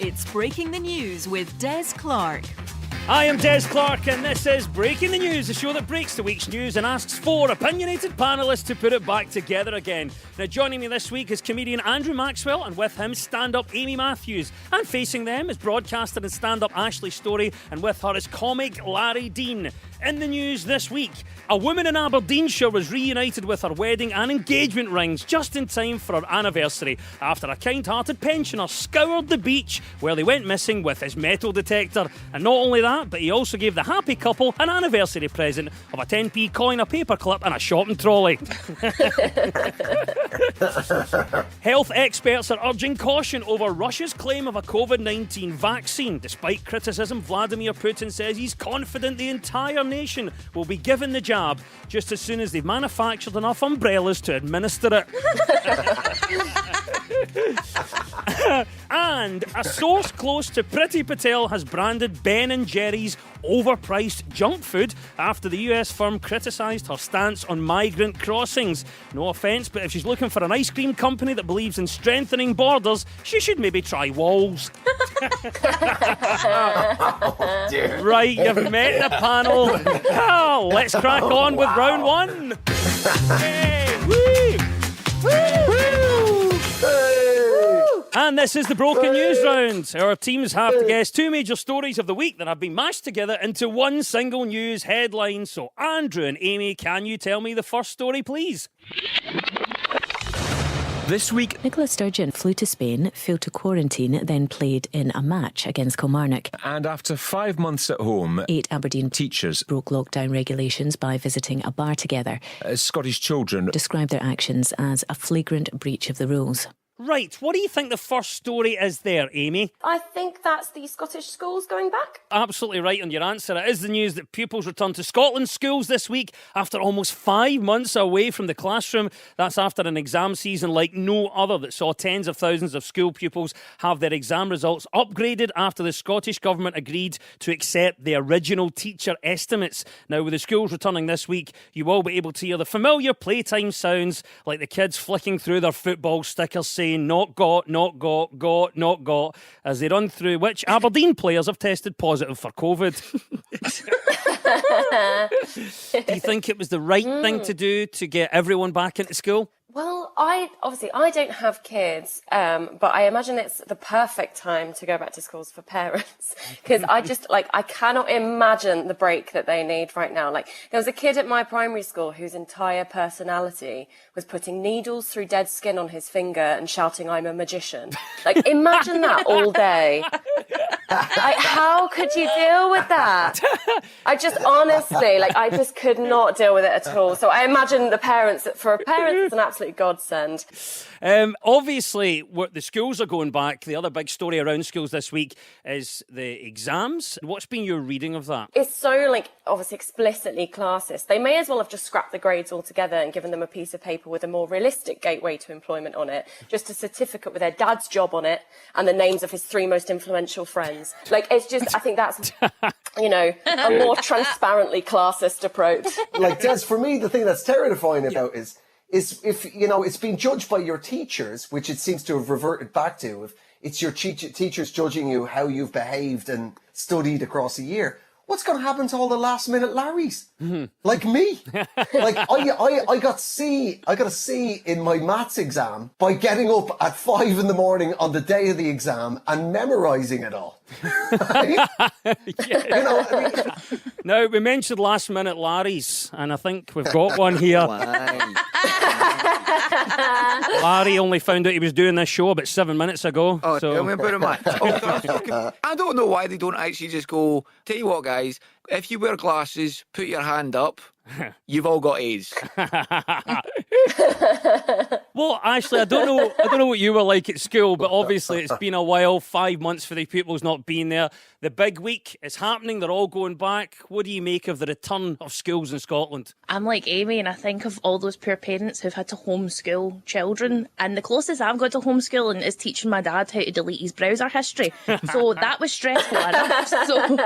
It's Breaking the News with Des Clark. I am Des Clark, and this is Breaking the News, the show that breaks the week's news and asks four opinionated panellists to put it back together again. Now, joining me this week is comedian Andrew Maxwell, and with him, stand-up Amy Matthews. And facing them is broadcaster and stand-up Ashley Storey, and with her is comic Larry Dean. In the news this week, a woman in Aberdeenshire was reunited with her wedding and engagement rings just in time for her anniversary after a kind-hearted pensioner scoured the beach where they went missing with his metal detector. And not only that, but he also gave the happy couple an anniversary present of a 10p coin, a paperclip and a shopping trolley. Health experts are urging caution over Russia's claim of a COVID-19 vaccine. Despite criticism, Vladimir Putin says he's confident the entire nation will be given the jab just as soon as they've manufactured enough umbrellas to administer it. And a source close to Priti Patel has branded Ben & Jerry's overpriced junk food after the US firm criticised her stance on migrant crossings. No offence, but if she's looking for an ice cream company that believes in strengthening borders, she should maybe try Walls. Oh, dear. Right, you've met the panel. Now, let's crack on with round one. Hey, woo! Woo! And this is the Broken News round. Our teams have to guess two major stories of the week that have been mashed together into one single news headline. So, Andrew and Amy, can you tell me the first story, please? This week, Nicola Sturgeon flew to Spain, failed to quarantine, then played in a match against Kilmarnock. and after 5 months at home, 8 Aberdeen teachers, broke lockdown regulations by visiting a bar together, Scottish children, described their actions as a flagrant breach of the rules. Right, what do you think the first story is there, Amy? I think that's the Scottish schools going back. Absolutely right on your answer. It is the news that pupils return to Scotland's schools this week after almost 5 months away from the classroom. That's after an exam season like no other that saw tens of thousands of school pupils have their exam results upgraded after the Scottish Government agreed to accept the original teacher estimates. Now, with the schools returning this week, you will be able to hear the familiar playtime sounds like the kids flicking through their football stickers saying not got, not got, not got, as they run through which Aberdeen players have tested positive for COVID. Do you think it was the right thing to do to get everyone back into school? Well, I don't have kids, but I imagine it's the perfect time to go back to schools for parents because I cannot imagine the break that they need right now. Like, there was a kid at my primary school whose entire personality was putting needles through dead skin on his finger and shouting, "I'm a magician." Like, imagine that all day. Like, how could you deal with that? I just could not deal with it at all. So I imagine for a parent, it's an absolute godsend. Obviously, the schools are going back. The other big story around schools this week is the exams. What's been your reading of that? It's so, obviously explicitly classist. They may as well have just scrapped the grades altogether and given them a piece of paper with a more realistic gateway to employment on it, just a certificate with their dad's job on it and the names of his 3 most influential friends. It's just, I think that's, a more transparently classist approach. Des, for me, the thing that's terrifying about is if, it's being judged by your teachers, which it seems to have reverted back to, if it's your teachers judging you how you've behaved and studied across a year, what's going to happen to all the last minute Larrys? Like me. I got a C in my maths exam by getting up at 5 a.m. on the day of the exam and memorising it all. Right? Now, we mentioned last minute Larrys, and I think we've got one here. Larry only found out he was doing this show about 7 minutes ago. Oh, tell me about it, man. I don't know why they don't actually just go, tell you what, guys, if you wear glasses, put your hand up, you've all got A's. Well, Ashley, I don't know what you were like at school, but obviously it's been a while, 5 months for the pupils not being there. The big week is happening, they're all going back. What do you make of the return of schools in Scotland? I'm like Amy, and I think of all those poor parents who've had to homeschool children, and the closest I've got to homeschooling is teaching my dad how to delete his browser history. So that was stressful enough. So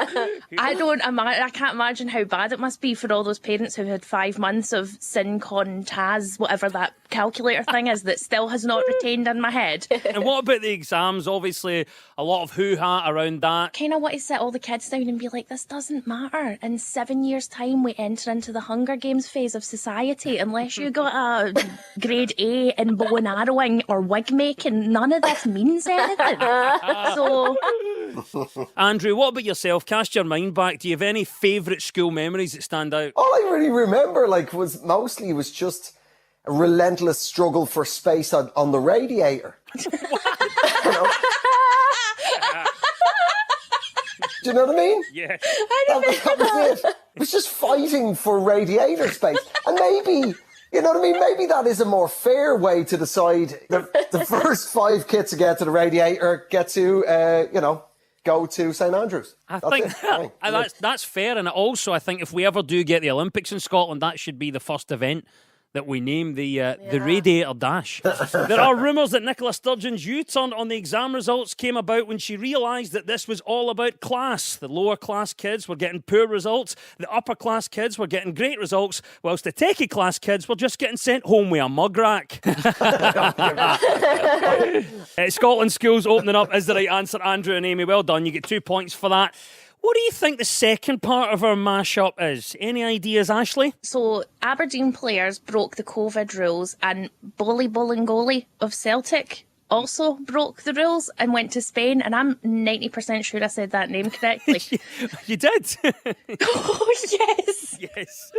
I can't imagine how bad it must be for all those parents who had 5 months of SynCon, TAS, whatever that calculator thing thing is that still has not retained in my head. And what about the exams? Obviously, a lot of hoo-ha around that. Kind of want to sit all the kids down and be like, this doesn't matter. In 7 years' time, we enter into the Hunger Games phase of society. Unless you got a grade A in bow and arrowing or wig making, none of this means anything. So, Andrew, what about yourself? Cast your mind back. Do you have any favourite school memories that stand out? All I really remember, was just a relentless struggle for space on the radiator. You know? Do you know what I mean? Yeah. That was it. It was just fighting for radiator space. And maybe, you know what I mean? Maybe that is a more fair way to decide. The first 5 kids to get to the radiator get to, go to St Andrews. I think that's fair. And also, I think if we ever do get the Olympics in Scotland, that should be the first event that we name the Radiator Dash. There are rumours that Nicola Sturgeon's U-turn on the exam results came about when she realised that this was all about class. The lower class kids were getting poor results, the upper class kids were getting great results, whilst the techie class kids were just getting sent home with a mug rack. Scotland schools opening up is the right answer, Andrew and Amy. Well done, you get 2 points for that. What do you think the second part of our mashup is? Any ideas, Ashley? So Aberdeen players broke the COVID rules, and Bolly Bolingoli of Celtic also broke the rules and went to Spain, and I'm 90% sure I said that name correctly. You did? Oh, yes. Yes.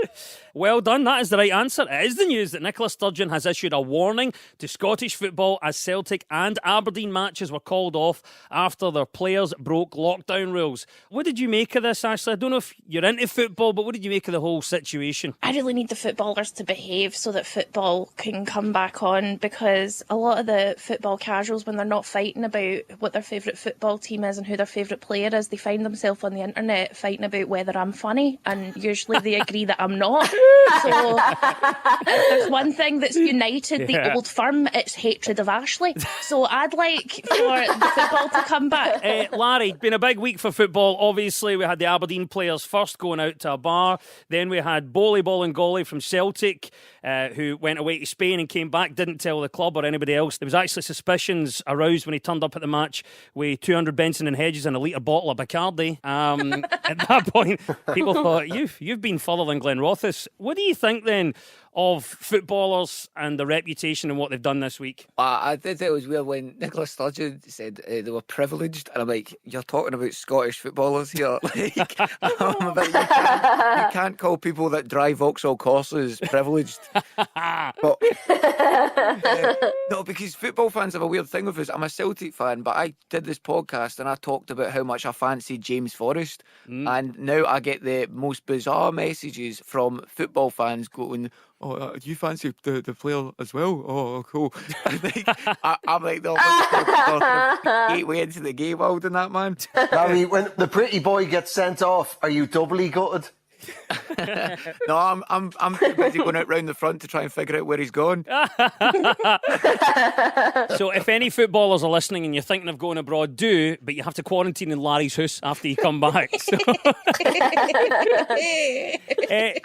Well done. That is the right answer. It is the news that Nicola Sturgeon has issued a warning to Scottish football as Celtic and Aberdeen matches were called off after their players broke lockdown rules. What did you make of this, Ashley? I don't know if you're into football, but what did you make of the whole situation? I really need the footballers to behave so that football can come back on, because a lot of the football casuals, when they're not fighting about what their favourite football team is and who their favourite player is, they find themselves on the internet fighting about whether I'm funny, and usually they agree that I'm not. So if there's one thing that's united the old firm, it's hatred of Ashley. So I'd like for the football to come back. Larry, been a big week for football. Obviously, we had the Aberdeen players first going out to a bar. Then we had Bolly Bolingoli from Celtic, who went away to Spain and came back, didn't tell the club or anybody else. There was actually suspicions aroused when he turned up at the match with 200 Benson and Hedges and a litre bottle of Bacardi. At that point, people thought, you've been further than Glen Rothes. What do you think then of footballers and their reputation and what they've done this week? I did think it was weird when Nicola Sturgeon said they were privileged, and I'm like, you're talking about Scottish footballers here. Like, I'm a bit, you can't call people that drive Vauxhall Corsas privileged. But no, because football fans have a weird thing with us. I'm a Celtic fan, but I did this podcast and I talked about how much I fancied James Forrest, and now I get the most bizarre messages from football fans going, "Oh, do you fancy the player as well? Oh, cool." I'm like, no, gateway into the gay world in that, man. Larry, when the pretty boy gets sent off, are you doubly gutted? No, I'm too busy going out round the front to try and figure out where he's gone. So if any footballers are listening and you're thinking of going abroad, do, but you have to quarantine in Larry's house after you come back. So.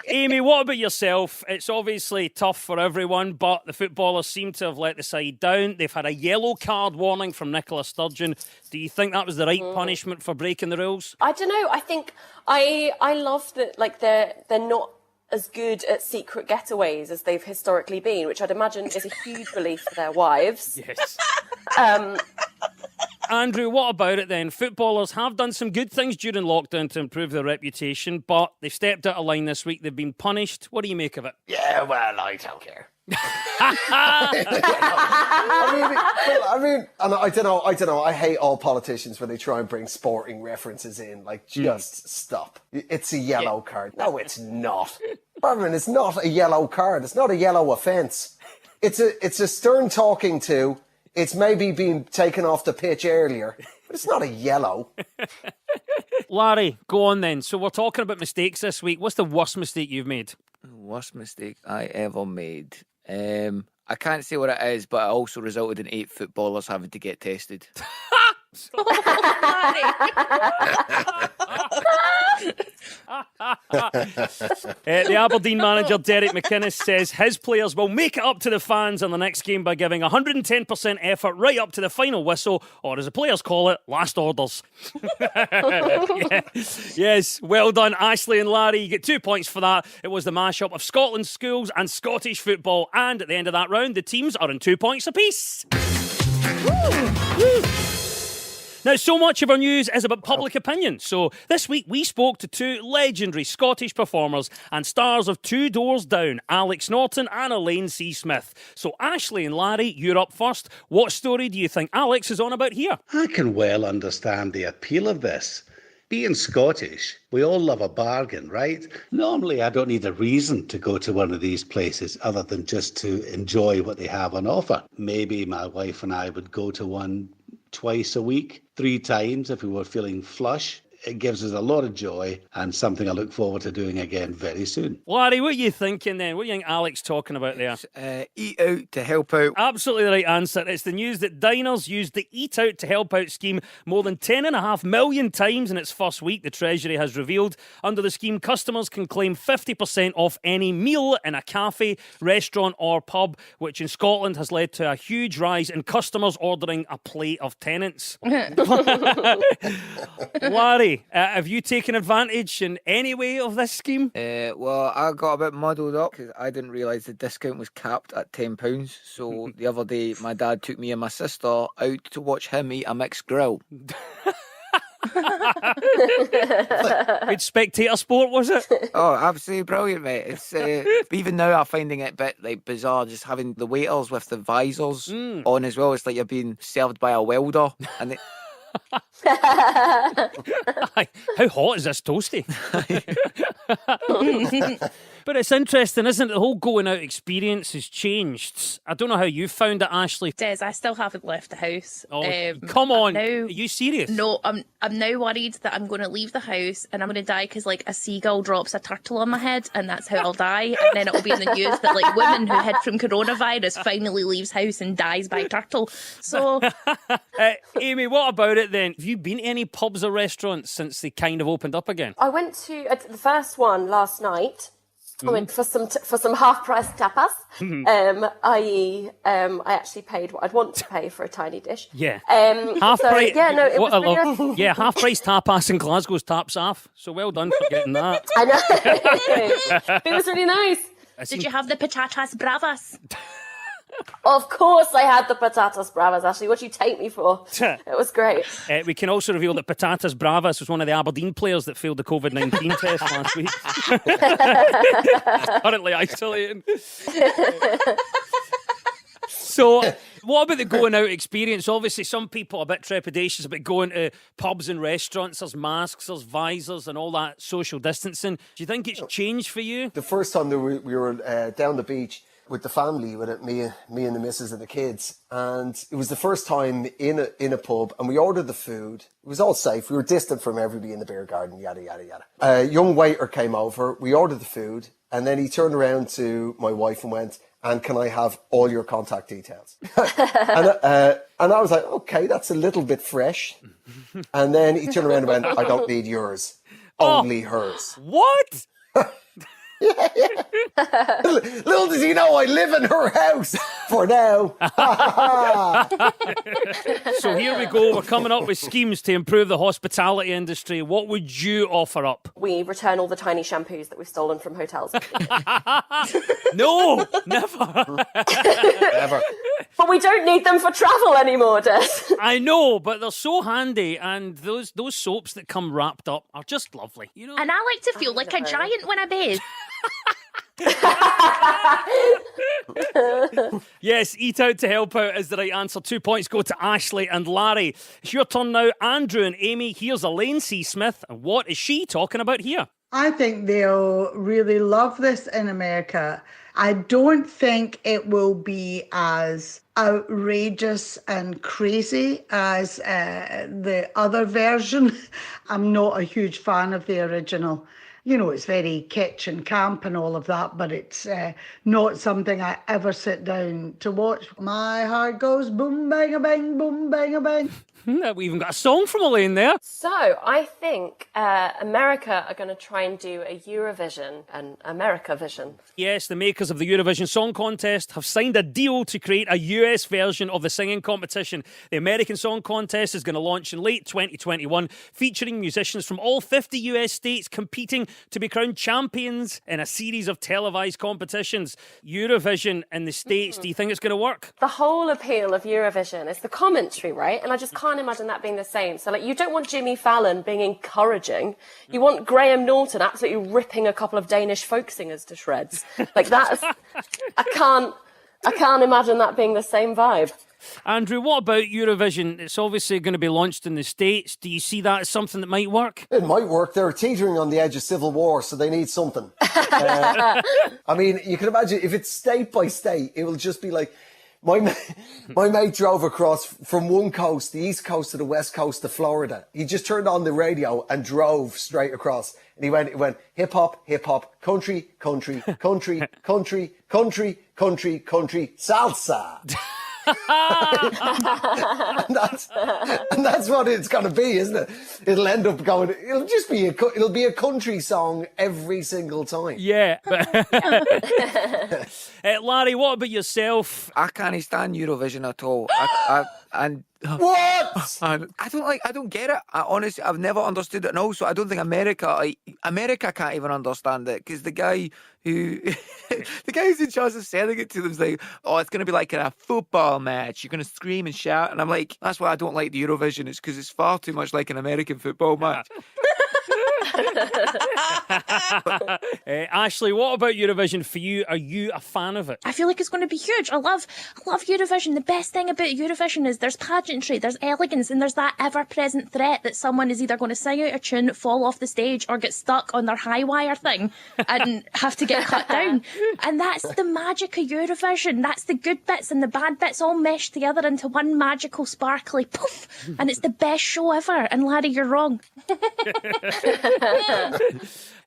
Amy, what about yourself? It's obviously tough for everyone, but the footballers seem to have let the side down. They've had a yellow card warning from Nicola Sturgeon. Do you think that was the right punishment for breaking the rules? I don't know. I think I love that, like, they're not as good at secret getaways as they've historically been, which I'd imagine is a huge relief for their wives. Yes. Andrew, what about it then? Footballers have done some good things during lockdown to improve their reputation, but they've stepped out of line this week. They've been punished. What do you make of it? Yeah, well, I don't care. I don't know. I hate all politicians when they try and bring sporting references in. Like, just stop. It's a yellow card. No, it's not. Barman, it's not a yellow card. It's not a yellow offence. It's a stern talking to. It's maybe been taken off the pitch earlier, but it's not a yellow. Larry, go on then. So we're talking about mistakes this week. What's the worst mistake you've made? Worst mistake I ever made. I can't say what it is, but it also resulted in 8 footballers having to get tested. The Aberdeen manager Derek McInnes says his players will make it up to the fans in the next game by giving 110% effort right up to the final whistle, or as the players call it, last orders. Yes, well done, Ashley and Larry. You get 2 points for that. It was the mashup of Scotland's schools and Scottish football, and at the end of that round, the teams are on 2 points apiece. Now, so much of our news is about public opinion. So this week we spoke to two legendary Scottish performers and stars of Two Doors Down, Alex Norton and Elaine C. Smith. So Ashley and Larry, you're up first. What story do you think Alex is on about here? I can well understand the appeal of this. Being Scottish, we all love a bargain, right? Normally, I don't need a reason to go to one of these places other than just to enjoy what they have on offer. Maybe my wife and I would go to one twice a week, 3 times if we were feeling flush. It gives us a lot of joy and something I look forward to doing again very soon. Larry, what are you thinking then? What do you think Alex talking about there? Eat out to help out. Absolutely the right answer. It's the news that diners used the Eat Out to Help Out scheme more than 10.5 million times in its first week, the Treasury has revealed. Under the scheme, customers can claim 50% off any meal in a cafe, restaurant or pub, which in Scotland has led to a huge rise in customers ordering a plate of tenants. Larry, have you taken advantage in any way of this scheme? Well, I got a bit muddled up because I didn't realise the discount was capped at £10. So the other day, my dad took me and my sister out to watch him eat a mixed grill. Good spectator sport, was it? Oh, absolutely brilliant, mate. It's even now I'm finding it a bit like bizarre just having the waiters with the visors on as well. It's like you're being served by a welder. And they... How hot is this toasty? But it's interesting, isn't it? The whole going out experience has changed. I don't know how you found it, Ashley. Des, I still haven't left the house. Oh, come on. Now, are you serious? No, I'm now worried that I'm going to leave the house and I'm going to die because like a seagull drops a turtle on my head and that's how I'll die. And then it'll be in the news that like woman who hid from coronavirus finally leaves house and dies by turtle. So, Amy, what about it then? Have you been to any pubs or restaurants since they kind of opened up again? I went to the first one last night. I went for some half-price tapas, i.e. I actually paid what I'd want to pay for a tiny dish. Yeah. Half price. Yeah, no, it was really nice. Yeah, half-price tapas in Glasgow's taps off. So well done for getting that. I know. It was really nice. Did you have the patatas bravas? Of course I had the patatas bravas, Ashley. What do you take me for? It was great. We can also reveal that Patatas Bravas was one of the Aberdeen players that failed the COVID-19 test last week. Currently isolating. So, what about the going out experience? Obviously, some people are a bit trepidatious about going to pubs and restaurants. There's masks, there's visors and all that social distancing. Do you think it's changed for you? The first time that we were down the beach with the family, with it, me and the missus and the kids, and it was the first time in a pub, and we ordered the food. It was all safe. We were distant from everybody in the beer garden, yada yada yada. A young waiter came over. We ordered the food, and then he turned around to my wife and went, "And can I have all your contact details?" and I was like, "Okay, that's a little bit fresh." And then he turned around and went, "I don't need yours, only hers." What? Yeah. Little does he know I live in her house for now. So here we go. We're coming up with schemes to improve the hospitality industry. What would you offer up? We return all the tiny shampoos that we've stolen from hotels. No, never. Never. But we don't need them for travel anymore, Des. I know, but they're so handy, and those soaps that come wrapped up are just lovely. You know. And I like to feel like a giant when I bathe. Yes, Eat Out to Help Out is the right answer. 2 points go to Ashley and Larry. It's your turn now, Andrew and Amy. Here's Elaine C. Smith, and what is she talking about here? I think they'll really love this in America. I don't think it will be as outrageous and crazy as the other version. I'm not a huge fan of the original. it's very kitsch and camp and all of that, but it's not something I ever sit down to watch. My heart goes boom, bang, a bang, boom, bang, a bang. We even got a song from Elaine there. So I think America are going to try and do a Eurovision and America Vision. Yes, the makers of the Eurovision Song Contest have signed a deal to create a US version of the singing competition. The American Song Contest is going to launch in late 2021, featuring musicians from all 50 US states competing to be crowned champions in a series of televised competitions. Eurovision in the States, do you think it's going to work? The whole appeal of Eurovision is the commentary, right? And I just can't imagine that being the same. So, you don't want Jimmy Fallon being encouraging. You want Graham Norton absolutely ripping a couple of Danish folk singers to shreds. That's... I can't imagine that being the same vibe. Andrew, what about Eurovision? It's obviously going to be launched in the States. Do you see that as something that might work? It might work. They're teetering on the edge of civil war, so they need something. I mean, you can imagine if it's state by state, it will just be like, my mate drove across from one coast, the east coast, to the west coast to Florida. He just turned on the radio and drove straight across. And he went hip hop, country, country, country, country, country, country, country, salsa. and that's what it's going to be, isn't it? It'll end up going. It'll be a country song every single time. Yeah. Larry, what about yourself? I can't stand Eurovision at all. What? I don't get it. Honestly, I've never understood it. And also, I don't think America can't even understand it, because the guy who's in charge of selling it to them is like, oh, it's going to be like a football match. You're going to scream and shout. And I'm like, that's why I don't like the Eurovision. It's because it's far too much like an American football match. Ashley, what about Eurovision for you? Are you a fan of it? I feel like it's going to be huge. I love Eurovision. The best thing about Eurovision is there's pageantry, there's elegance, and there's that ever-present threat that someone is either going to sing out a tune, fall off the stage, or get stuck on their high wire thing and have to get cut down. And that's the magic of Eurovision. That's the good bits and the bad bits all meshed together into one magical, sparkly poof. And it's the best show ever. And Larry, you're wrong.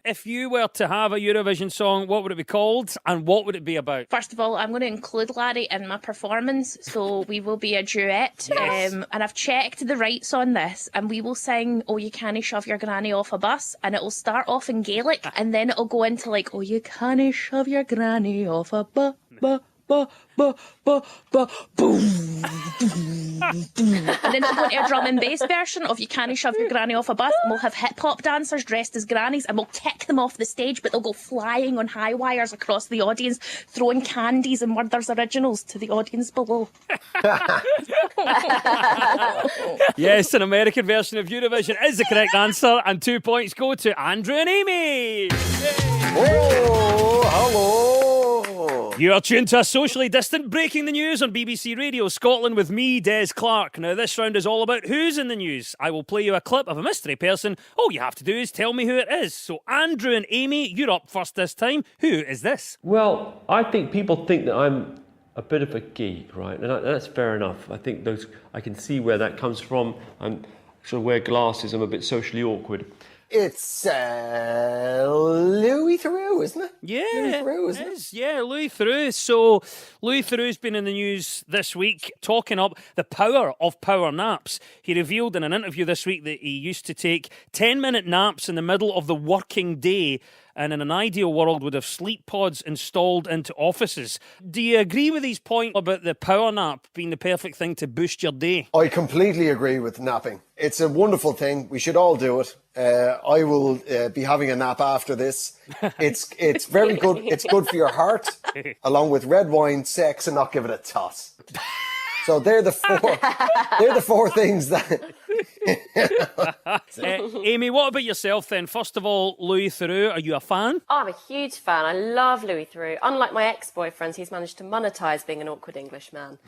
If you were to have a Eurovision song, what would it be called and what would it be about? First of all, I'm going to include Larry in my performance, so we will be a duet. Yes. And I've checked the rights on this, and we will sing "Oh You Cannae Shove Your Granny Off a Bus," and it will start off in Gaelic, and then it'll go into like "Oh You Cannae Shove Your Granny Off a Bus." Boom. And then it'll go into a drum and bass version of "You Cannae Shove Your Granny Off a Bus," and we'll have hip-hop dancers dressed as grannies, and we'll kick them off the stage, but they'll go flying on high wires across the audience, throwing candies and Werther's Originals to the audience below. Yes, an American version of Eurovision is the correct answer, and 2 points go to Andrew and Amy. Oh, hello. You are tuned to a socially distant Breaking the News on BBC Radio Scotland with me, Des Clark. Now, this round is all about who's in the news. I will play you a clip of a mystery person. All you have to do is tell me who it is. So, Andrew and Amy, you're up first this time. Who is this? Well, I think people think that I'm a bit of a geek, right? And that's fair enough. I think I can see where that comes from. I sort of wear glasses. I'm a bit socially awkward. It's Louis Theroux, isn't it? Yeah, Louis Theroux, isn't it is. Yeah, Louis Theroux. So, Louis Theroux's been in the news this week talking up the power of power naps. He revealed in an interview this week that he used to take 10-minute naps in the middle of the working day, and in an ideal world would have sleep pods installed into offices. Do you agree with his point about the power nap being the perfect thing to boost your day? I completely agree with napping. It's a wonderful thing. We should all do it. I will be having a nap after this. It's very good. It's good for your heart, along with red wine, sex, and not give it a toss. So they're the four things that... Amy, what about yourself then? First of all, Louis Theroux, are you a fan? I'm a huge fan. I love Louis Theroux. Unlike my ex-boyfriends, he's managed to monetize being an awkward English man.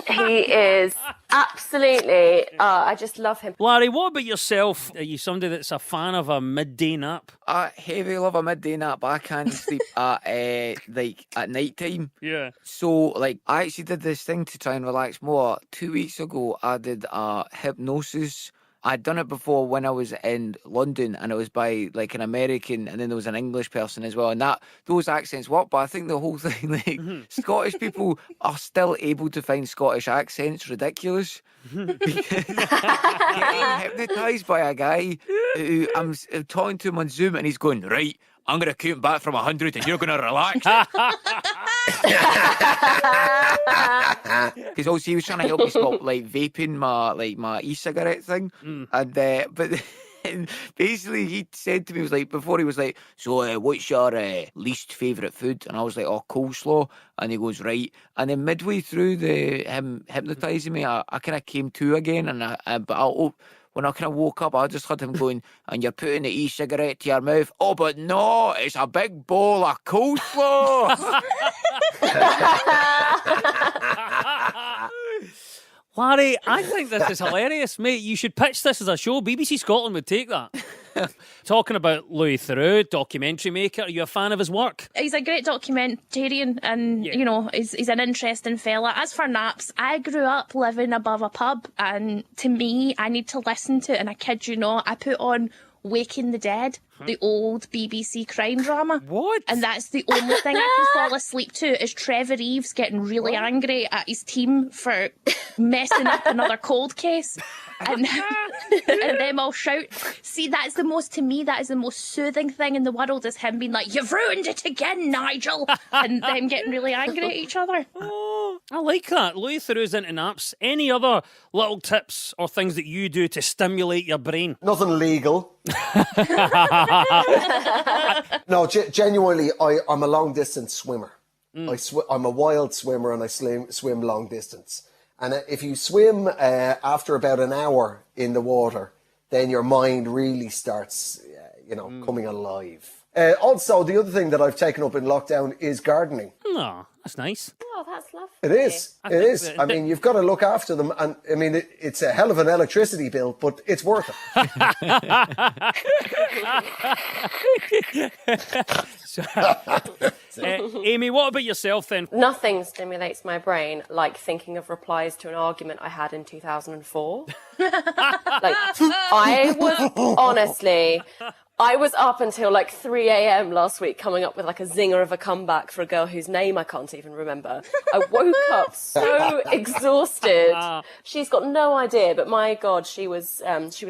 He is absolutely... I just love him. Larry, what about yourself? Are you somebody that's a fan of a midday nap? I heavy love a midday nap, but I can't sleep at night time. Yeah. So, I actually did this thing to try and relax more. 2 weeks ago, I did a hypnosis I'd done it before when I was in London, and it was by like an American, and then there was an English person as well, and those accents work. But I think the whole thing, like Scottish people are still able to find Scottish accents ridiculous. Because getting hypnotised by a guy who I'm talking to him on Zoom, and he's going, right, I'm going to count back from 100 and you're going to relax. Because also he was trying to help me stop like vaping my e-cigarette thing. And but basically he said to me, so what's your least favourite food? And I was like, oh, coleslaw. And he goes, right. And then midway through him hypnotising me, I kind of came to again, and when I kind of woke up, I just heard him going, and you're putting the e-cigarette to your mouth. Oh, but no, it's a big bowl of coleslaw. Larry, I think this is hilarious, mate. You should pitch this as a show. BBC Scotland would take that. Talking about Louis Theroux, documentary maker, are you a fan of his work? He's a great documentarian, and you know, he's an interesting fella. As for naps, I grew up living above a pub, and to me, I need to listen to it, and I kid you not, I put on Waking the Dead, the old BBC crime drama. What? And that's the only thing I can fall asleep to is Trevor Reeves getting really angry at his team for messing up another cold case. And them all shout. See, that is the most soothing thing in the world, is him being like, you've ruined it again, Nigel. And them getting really angry at each other. Oh, I like that. Louis Theroux's into naps. Any other little tips or things that you do to stimulate your brain? Nothing legal. No, genuinely, I'm a long distance swimmer. I'm a wild swimmer, and I swim long distance. And if you swim after about an hour in the water, then your mind really starts, coming alive. Also, the other thing that I've taken up in lockdown is gardening. Oh, that's nice. Oh, that's lovely. It is. It is. I mean, you've got to look after them. And I mean, it's a hell of an electricity bill, but it's worth it. Amy, what about yourself then? Nothing stimulates my brain like thinking of replies to an argument I had in 2004. I was up until like 3 a.m. last week coming up with like a zinger of a comeback for a girl whose name I can't even remember. I woke up so exhausted. She's got no idea, but my God, she was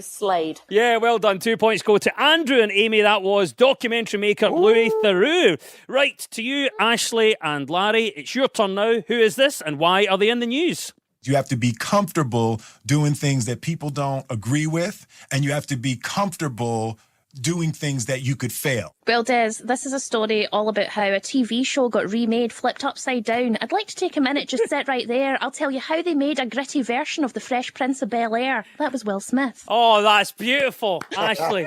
slayed. Yeah, well done. 2 points go to Andrew and Amy. That was documentary maker Louis Theroux. Right, to you, Ashley and Larry. It's your turn now. Who is this and why are they in the news? You have to be comfortable doing things that people don't agree with, and you have to be comfortable doing things that you could fail. Well, Des, this is a story all about how a TV show got remade, flipped upside down. I'd like to take a minute, just sit right there. I'll tell you how they made a gritty version of The Fresh Prince of Bel-Air. That was Will Smith. Oh, that's beautiful, Ashley.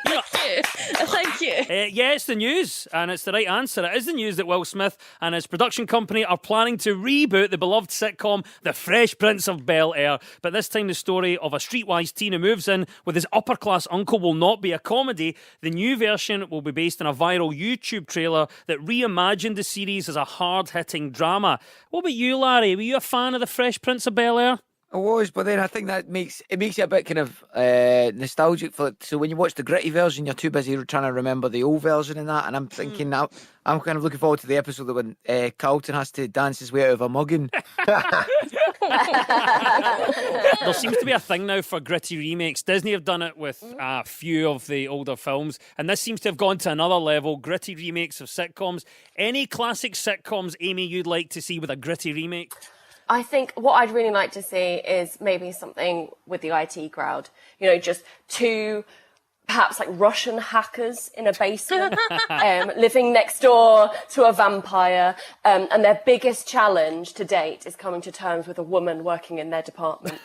Thank you. Yeah, it's the news, and it's the right answer. It is the news that Will Smith and his production company are planning to reboot the beloved sitcom The Fresh Prince of Bel-Air. But this time the story of a streetwise teen who moves in with his upper-class uncle will not be a comedy. The new version will be based on a viral YouTube trailer that reimagined the series as a hard-hitting drama. What about you, Larry? Were you a fan of The Fresh Prince of Bel-Air? I was, but then I think that makes it a bit kind of nostalgic for it. So when you watch the gritty version, you're too busy trying to remember the old version and that. And I'm thinking now, I'm kind of looking forward to the episode that when Carlton has to dance his way out of a mugging. There seems to be a thing now for gritty remakes. Disney have done it with a few of the older films, and this seems to have gone to another level. Gritty remakes of sitcoms. Any classic sitcoms, Amy, you'd like to see with a gritty remake? I think what I'd really like to see is maybe something with the IT crowd. You know, just two perhaps like Russian hackers in a basement, living next door to a vampire. And their biggest challenge to date is coming to terms with a woman working in their department.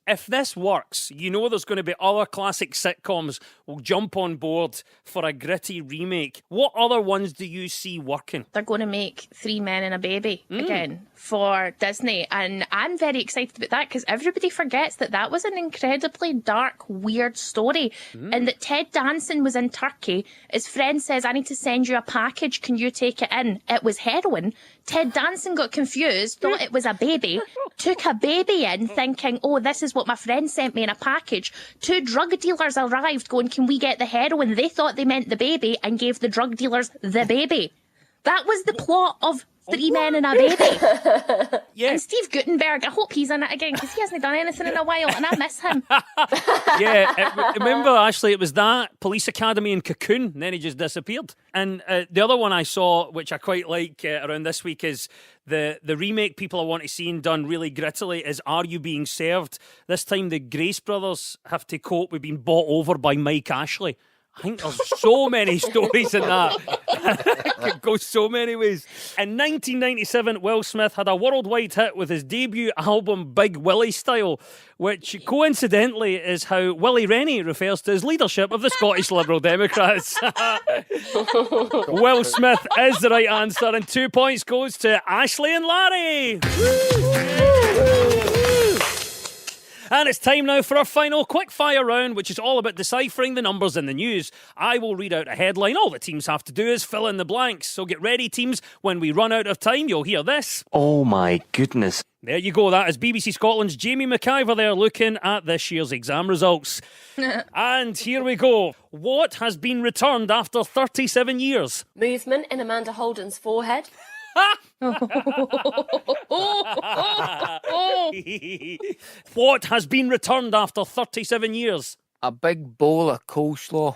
If this works, you know there's going to be other classic sitcoms will jump on board for a gritty remake. What other ones do you see working? They're going to make Three Men and a Baby again for Disney. And I'm very excited about that because everybody forgets that was an incredibly dark, weird story. And that Ted Danson was in Turkey. His friend says, I need to send you a package. Can you take it in? It was heroin. Ted Danson got confused, thought it was a baby, took a baby in thinking, oh, this is is what my friend sent me in a package. 2 drug dealers arrived going, can we get the heroin? They thought they meant the baby and gave the drug dealers the baby. That was the plot of 3 Men and a Baby. Yeah. And Steve Guttenberg, I hope he's in it again because he hasn't done anything in a while and I miss him. Remember, Ashley, it was that Police Academy and Cocoon, and then he just disappeared. And the other one I saw, which I quite like around this week, is the remake people I want to see done really grittily is Are You Being Served? This time the Grace brothers have to cope with being bought over by Mike Ashley. I think there's so many stories in that. It could go so many ways. In 1997, Will Smith had a worldwide hit with his debut album Big Willie Style, which coincidentally is how Willie Rennie refers to his leadership of the Scottish Liberal Democrats. Will Smith is the right answer, and 2 points goes to Ashley and Larry. And it's time now for our final quickfire round, which is all about deciphering the numbers in the news. I will read out a headline. All the teams have to do is fill in the blanks. So get ready, teams. When we run out of time, you'll hear this. Oh my goodness. There you go. That is BBC Scotland's Jamie McIver there looking at this year's exam results. And here we go. What has been returned after 37 years? Movement in Amanda Holden's forehead. What has been returned after 37 years? A big bowl of coleslaw.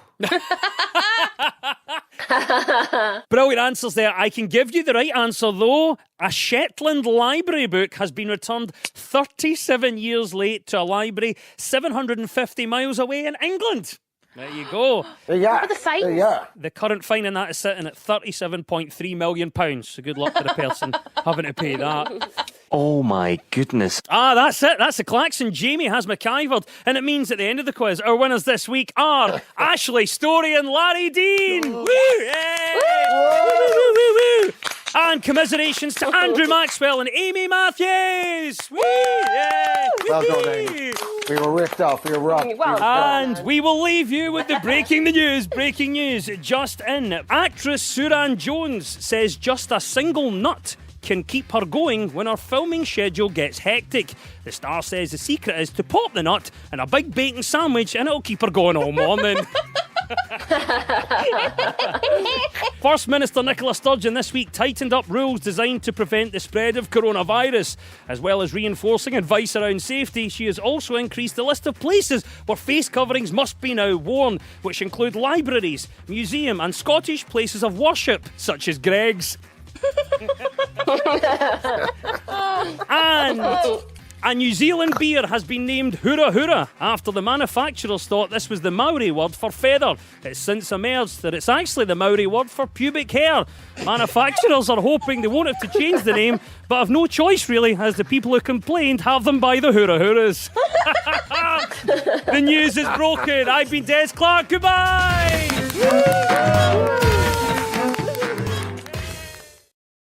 Brilliant answers there. I can give you the right answer though. A Shetland library book has been returned 37 years late to a library 750 miles away in England. There you go. What are the fines? The current fine in that is sitting at £37.3 million. So good luck to the person having to pay that. Oh my goodness. That's it. That's the klaxon. Jamie has McIvered. And it means at the end of the quiz, our winners this week are Ashley Storey and Larry Dean. Woo! Yay! Woo, woo, woo, woo. And commiserations to Andrew Maxwell and Amy Matthews. Woo! Yeah! Well done, Amy. We were ripped off. We were rocked. And we will leave you with the breaking news. Breaking news just in. Actress Suran Jones says just a single nut can keep her going when her filming schedule gets hectic. The star says the secret is to pop the nut in a big bacon sandwich and it'll keep her going all morning. First Minister Nicola Sturgeon this week tightened up rules designed to prevent the spread of coronavirus. As well as reinforcing advice around safety, she has also increased the list of places where face coverings must be now worn, which include libraries, museum and Scottish places of worship, such as Greg's. And a New Zealand beer has been named Hura Hura after the manufacturers thought this was the Maori word for feather. It's since emerged that it's actually the Maori word for pubic hair. Manufacturers are hoping they won't have to change the name, but have no choice really, as the people who complained have them by the Hura Huras. The news is broken. I've been Des Clark. Goodbye.